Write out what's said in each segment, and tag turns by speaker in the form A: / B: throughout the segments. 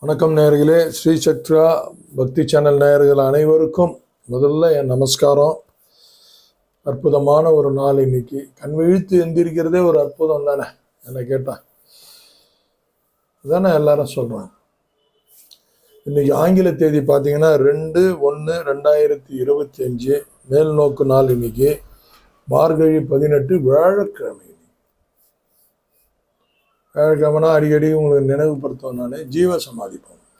A: வணக்கம் நேயர்களே. ஸ்ரீ சக்ரா பக்தி சேனல் நேயர்கள் அனைவருக்கும் முதல்ல என் நமஸ்காரம். அற்புதமான ஒரு நாள் இன்னைக்கு. கண் விழித்து எந்திரிக்கிறதே ஒரு அற்புதம் தானே, என்ன கேட்டா தானே எல்லாரும் சொல்றாங்க. இன்னைக்கு ஆங்கில தேதி பார்த்தீங்கன்னா 2/1/2025 மேல் நோக்கு நாள். இன்னைக்கு மார்கழி 18 வியாழக்கிழமை. வியாழக்கிழமைனா அடிக்கடி உங்களுக்கு நினைவுபடுத்துவேன். நான் ஜீவ சமாதி போகணும்.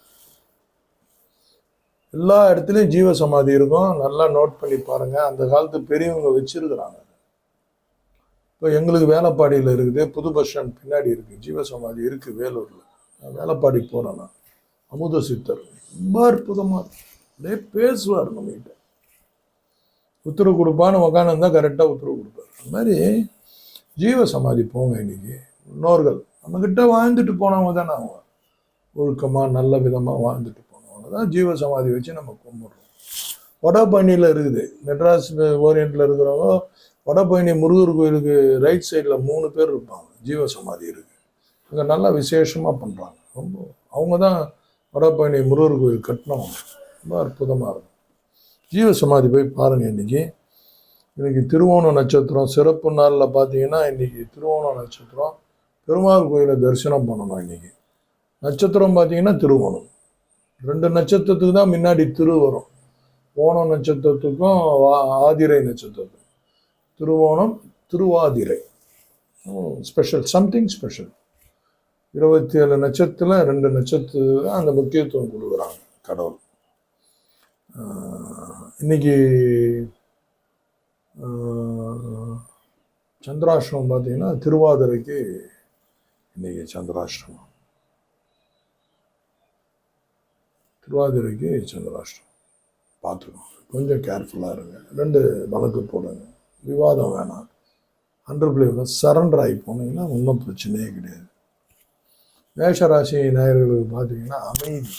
A: எல்லா இடத்துலையும் ஜீவ சமாதி இருக்கும், நல்லா நோட் பண்ணி பாருங்க. அந்த காலத்து பெரியவங்க வச்சிருக்கிறாங்க. இப்போ எங்களுக்கு வேலைப்பாடியில் இருக்குது, புது பஸ் ஸ்டாண்ட் பின்னாடி இருக்கு ஜீவ சமாதி இருக்கு வேலூர்ல. வேலைப்பாடி போறேன் நான். அமுத சித்தர் ரொம்ப அற்புதமா இருக்கும். அப்படியே பேசுவார் நம்மகிட்ட. உத்தரவு கொடுப்பான்னு உக்காந்து கரெக்டாக உத்தரவு கொடுப்பார். அந்த மாதிரி ஜீவ சமாதி போங்க. இன்னைக்கு முன்னோர்கள் நம்மக்கிட்ட வாழ்ந்துட்டு போனவங்க தானே, அவங்க ஒழுக்கமாக நல்ல விதமாக வாழ்ந்துட்டு போனவங்க தான் ஜீவ சமாதி வச்சு நம்ம கும்பிட்றோம். வடபழனியில் இருக்குது, மெட்ராஸ் ஓரியன்ட்டில் இருக்கிறவங்க வடபழனி முருகர் கோயிலுக்கு ரைட் சைடில் 3 பேர் இருப்பாங்க. ஜீவ சமாதி இருக்குது. இங்கே நல்லா விசேஷமாக பண்ணுறாங்க. ரொம்ப அவங்க தான் வடபழனி முருகர் கோயில் கட்டினவங்க. ரொம்ப அற்புதமாக இருக்கும். ஜீவ சமாதி போய் பாருங்கள். இன்னைக்கு திருவோண நட்சத்திரம் சிறப்பு நாளில் பார்த்தீங்கன்னா இன்னைக்கு திருவோண நட்சத்திரம். பெருமாள் கோயிலை தரிசனம் பண்ணணும். இன்னைக்கு நட்சத்திரம் பார்த்தீங்கன்னா திருவோணம். 2 நட்சத்திரத்துக்கு தான் முன்னாடி திரு வரும். ஓண நட்சத்திரத்துக்கும் ஆதிரை நட்சத்திரத்துக்கும். Thiruvonam Thiruvathirai special, something special. 27 நட்சத்திரத்தில் 2 நட்சத்திரத்துக்கு அந்த முக்கியத்துவம் கொடுக்குறாங்க கடவுள். இன்னைக்கு சந்திராஷ்டிரமம் பார்த்தீங்கன்னா திருவாதிரைக்கு இன்னைக்கு சந்திராஷ்டிரமம். திருவாதிரைக்கு சந்திராஷ்டிரமம் பார்த்துக்கோங்க. கொஞ்சம் கேர்ஃபுல்லாக இருங்க. 2 வழக்கு போடுங்க. விவாதம் வேணாம். அண்டர்பிளே சரண்டர் ஆகி போனீங்கன்னா ஒன்றும் பிரச்சனையே கிடையாது. மேஷராசி நேயர்களுக்கு பார்த்தீங்கன்னா அமைதி.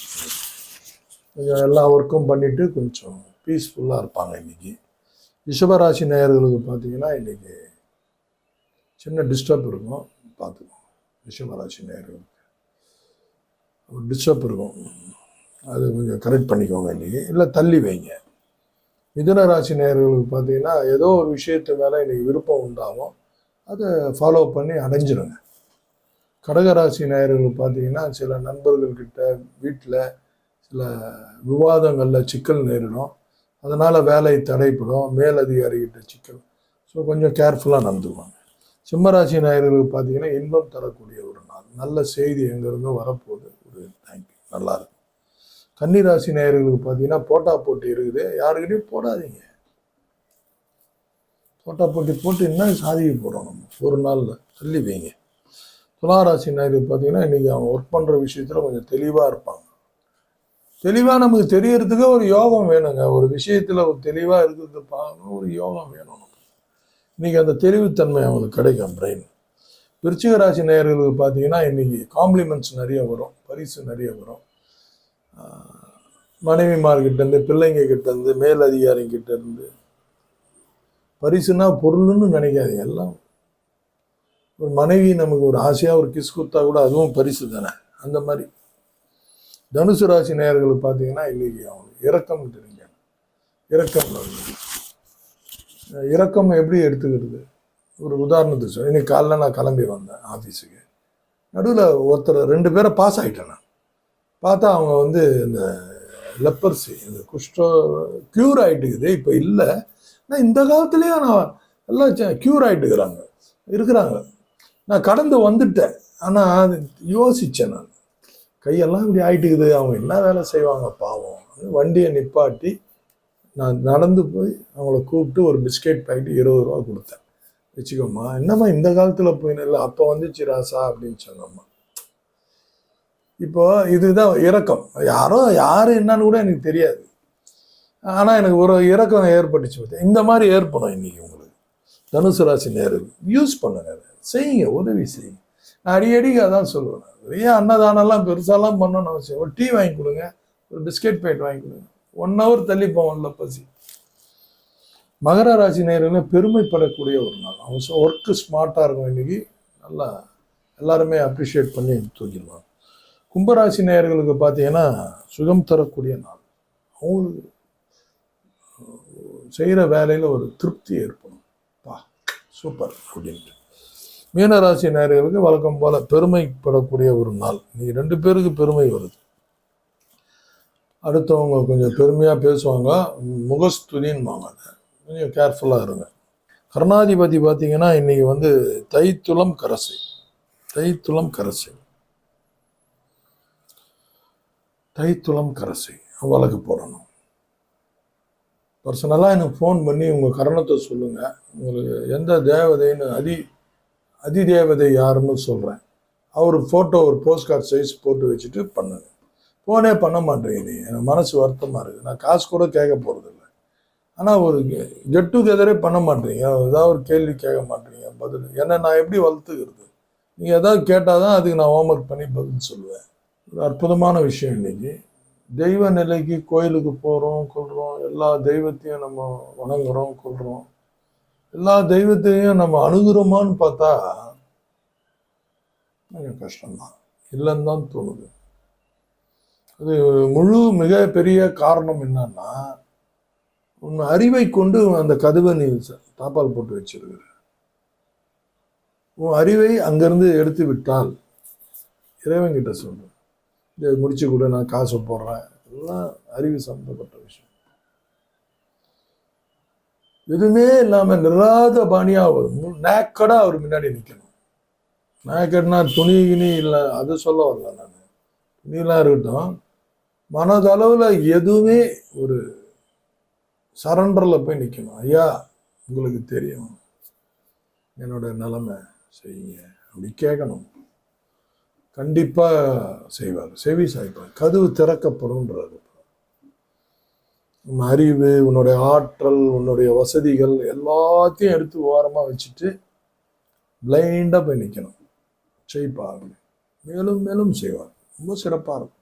A: கொஞ்சம் எல்லா ஒர்க்கும் பண்ணிவிட்டு கொஞ்சம் பீஸ்ஃபுல்லாக இருப்பாங்க இன்னைக்கு. ரிஷபராசி நேயர்களுக்கு பார்த்தீங்கன்னா இன்னைக்கு சின்ன டிஸ்டர்ப் இருக்கும், பார்த்துக்கோங்க. ரிஷபராசி நேயர்களுக்கு ஒரு டிஸ்டர்ப் இருக்கும், அது கொஞ்சம் கரெக்ட் பண்ணிக்கோங்க இன்னைக்கு, இல்லை தள்ளி வைங்க. மிதுன ராசி நேயர்களுக்கு பார்த்தீங்கன்னா ஏதோ ஒரு விஷயத்து மேலே இன்னைக்கு விருப்பம் உண்டாகும், அதை ஃபாலோ பண்ணி அடைஞ்சிருங்க. கடகராசி நேயர்களுக்கு பார்த்தீங்கன்னா சில நண்பர்கள்கிட்ட வீட்டில் சில விவாதங்களில் சிக்கல் நேரிடும். அதனால் வேலை தடைப்படும், மேலதிகாரிகிட்ட சிக்கல். ஸோ கொஞ்சம் கேர்ஃபுல்லாக நடந்துக்குவாங்க. சிம்மராசி நேயர்களுக்கு பார்த்தீங்கன்னா இன்பம் தரக்கூடிய ஒரு நாள். நல்ல செய்தி எங்கேருந்தும் வரப்போகுது. ஒரு தேங்க்யூ, நல்லாயிருக்கும். கன்னிராசி நேயர்களுக்கு பார்த்தீங்கன்னா போட்டா போட்டி இருக்குது, யாருக்கிட்டையும் போடாதீங்க. போட்டா போட்டி போட்டு என்ன சாதிக்க போகிறோம் நம்ம ஒரு நாளில், தள்ளி வைங்க. துளாராசி நேயர்களுக்கு பார்த்தீங்கன்னா இன்றைக்கி அவங்க ஒர்க் பண்ணுற விஷயத்தில் கொஞ்சம் தெளிவாக இருப்பாங்க. தெளிவாக நமக்கு தெரியறதுக்கு ஒரு யோகம் வேணுங்க. ஒரு விஷயத்தில் ஒரு தெளிவாக இருக்கிறது பார்க்கணும், ஒரு யோகம் வேணும். இன்றைக்கி அந்த தெளிவுத்தன்மை அவங்களுக்கு கிடைக்கும் பிரெயின். விருச்சிக ராசி நேயர்களுக்கு பார்த்தீங்கன்னா இன்றைக்கி காம்ப்ளிமெண்ட்ஸ் நிறைய வரும், பரிசு நிறைய வரும். மனைவிமார்கிட்டேருந்து, பிள்ளைங்க கிட்டேருந்து, மேலதிகாரிகிட்டேருந்து. பரிசுனா பொருள்னு நினைக்காதீங்க. எல்லாம் ஒரு மனைவி நமக்கு ஒரு ஆசையாக ஒரு கிஸ் கொடுத்தா கூட அதுவும் பரிசு தானே, அந்த மாதிரி. தனுசு ராசி நேயர்களுக்கு பார்த்தீங்கன்னா இன்னைக்கு அவங்களுக்கு இரக்கம் தெரிஞ்ச இரக்கம் எப்படி எடுத்துக்கிறது, ஒரு உதாரணத்துக்கு சொல்ல. இன்னைக்கு காலைல நான் கிளம்பி வந்தேன் ஆஃபீஸுக்கு. நடுவில் ஒருத்தர் 2 பேரை பாஸ் ஆகிட்டேன். நான் பார்த்தா அவங்க இந்த லெப்பர்சி, இந்த குஷ்டம் க்யூர் ஆகிட்டுக்குது. இப்போ இல்லை, நான் இந்த காலத்துலேயே நான் எல்லாம் க்யூர் இருக்கிறாங்க. நான் கடந்து வந்துட்டேன். ஆனால் யோசித்தேன், நான் கையெல்லாம் இப்படி ஆகிட்டுக்குது, அவங்க என்ன வேலை செய்வாங்க பாவம். வண்டியை நிப்பாட்டி நான் நடந்து போய் அவங்கள கூப்பிட்டு ஒரு பிஸ்கெட் பாக்கெட்டு 20 ரூபா கொடுத்தேன். வச்சுக்கோம்மா, என்னம்மா இந்த காலத்தில் போயின்னு இல்லை, அப்போ வந்துச்சு ராசா அப்படின்னு சொன்னம்மா. இப்போ இதுதான் இரக்கம். யார் என்னன்னு கூட எனக்கு தெரியாது, ஆனால் எனக்கு ஒரு இரக்கம் ஏற்பட்டுச்சு. பார்த்தேன், இந்த மாதிரி ஏற்படும் இன்னைக்கு உங்களுக்கு. தனுசு ராசி நேரம் யூஸ் பண்ணுங்க, செய்யுங்க, உதவி செய்யுங்க. நான் அடிக்கடிக்கு அதான் சொல்லுவேன். ஏன் அன்னதானம்லாம் பெருசாலாம் பண்ணணும்னு அவசியம். ஒரு டீ வாங்கி கொடுங்க, ஒரு பிஸ்கெட் பேக்கெட் வாங்கி கொடுங்க, 1 hour தள்ளி போவோம்ல பசி. மகர ராசி நேயர்களே பெருமைப்படக்கூடிய ஒரு நாள். அவங்க ஒர்க்கு ஸ்மார்ட்டாக இருக்கும் இன்னைக்கு. நல்லா எல்லாருமே அப்ரிஷியேட் பண்ணி தூக்கிடுவாங்க. கும்பராசி நேயர்களுக்கு பார்த்தீங்கன்னா சுகம் தரக்கூடிய நாள். அவங்களுக்கு செய்கிற வேலையில் ஒரு திருப்தி ஏற்படும். பா சூப்பர் அப்படின்ட்டு. மீனராசி நேயர்களுக்கு வழக்கம் போல பெருமைப்படக்கூடிய ஒரு நாள். நீங்கள் 2 பேருக்கு பெருமை வருது. அடுத்தவங்க கொஞ்சம் பெருமையாக பேசுவாங்க, முகஸ்துதின்பாங்க. அதை கொஞ்சம் கேர்ஃபுல்லாக இருங்க. கர்ணாதிபதி பார்த்தீங்கன்னா இன்னைக்கு தைத்துளம் கரசை. தைத்துளம் கரசை தைத்துளம் கரசை வழக்கு போடணும். பர்சனலாக எனக்கு ஃபோன் பண்ணி உங்கள் கரணத்தை சொல்லுங்கள், உங்களுக்கு எந்த தேவதைன்னு அதிதேவதை யாருன்னு சொல்கிறேன். அவர் ஃபோட்டோ ஒரு போஸ்ட் கார்டு சைஸ் போட்டு வச்சுட்டு பண்ணுங்க. ஃபோனே பண்ண மாட்டேங்க. நீ எனக்கு மனசு வருத்தமாக இருக்குது. நான் காசு கூட கேட்க போகிறதில்ல. ஆனால் ஒரு கெட் டுகெதரே பண்ண மாட்டேங்க. ஏதாவது ஒரு கேள்வி கேட்க மாட்டேங்க. பதில் என்னை நான் எப்படி வளர்த்துக்கிறது? நீங்கள் ஏதாவது கேட்டால் தான் அதுக்கு நான் ஹோம்ஒர்க் பண்ணி பதில் சொல்லுவேன். ஒரு அற்புதமான விஷயம் இன்னைக்கு. தெய்வ நிலைக்கு கோயிலுக்கு போகிறோம் கொள்கிறோம், எல்லா தெய்வத்தையும் நம்ம வணங்குறோம் கொள்கிறோம், எல்லா தெய்வத்தையும் நம்ம அணுகுறோமான்னு பார்த்தா கொஞ்சம் கஷ்டம்தான், இல்லைன்னு தான் தோணுது. அது மிக பெரிய காரணம் என்னன்னா, உன் அறிவை கொண்டு அந்த கதவை நீ தாப்பால் போட்டு வச்சிருக்கிற. உன் அறிவை அங்கிருந்து எடுத்து விட்டால் இறைவன்கிட்ட சொல்லு, இதை முடிச்சு கூட நான் காசு போடுறேன். எல்லாம் அறிவு சம்பந்தப்பட்ட விஷயம். எதுவுமே இல்லாம நிராத பாணியா நேக்கடா அவர் முன்னாடி நிற்கணும். நேக்கட்னா துணி கிணி இல்லை, அது சொல்ல வரல நான். துணியெல்லாம் இருக்கட்டும், மனதளவுல எதுவுமே ஒரு சரண்டர்ல போய் நிற்கணும். ஐயா உங்களுக்கு தெரியும் என்னோட நிலைமை, செய்யுங்க அப்படி கேட்கணும். கண்டிப்பா செய்வார், செவி சாய்ப்பார், கதவு திறக்கப்படும்ன்றாரு. உன் அறிவு, உன்னுடைய ஆற்றல், உன்னுடைய வசதிகள் எல்லாத்தையும் எடுத்து ஓரமாக வச்சுட்டு பிளைண்டாக போய் நிற்கணும். செய்ப்பார், மேலும் மேலும் செய்வார். ரொம்ப சிறப்பாக இருக்கும்.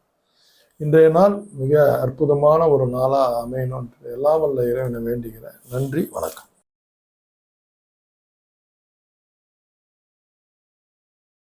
A: இன்றைய நாள் மிக அற்புதமான ஒரு நாளாக அமையணும். எல்லாம் வல்ல இறைவனை வேண்டிக்கிறேன். நன்றி, வணக்கம்.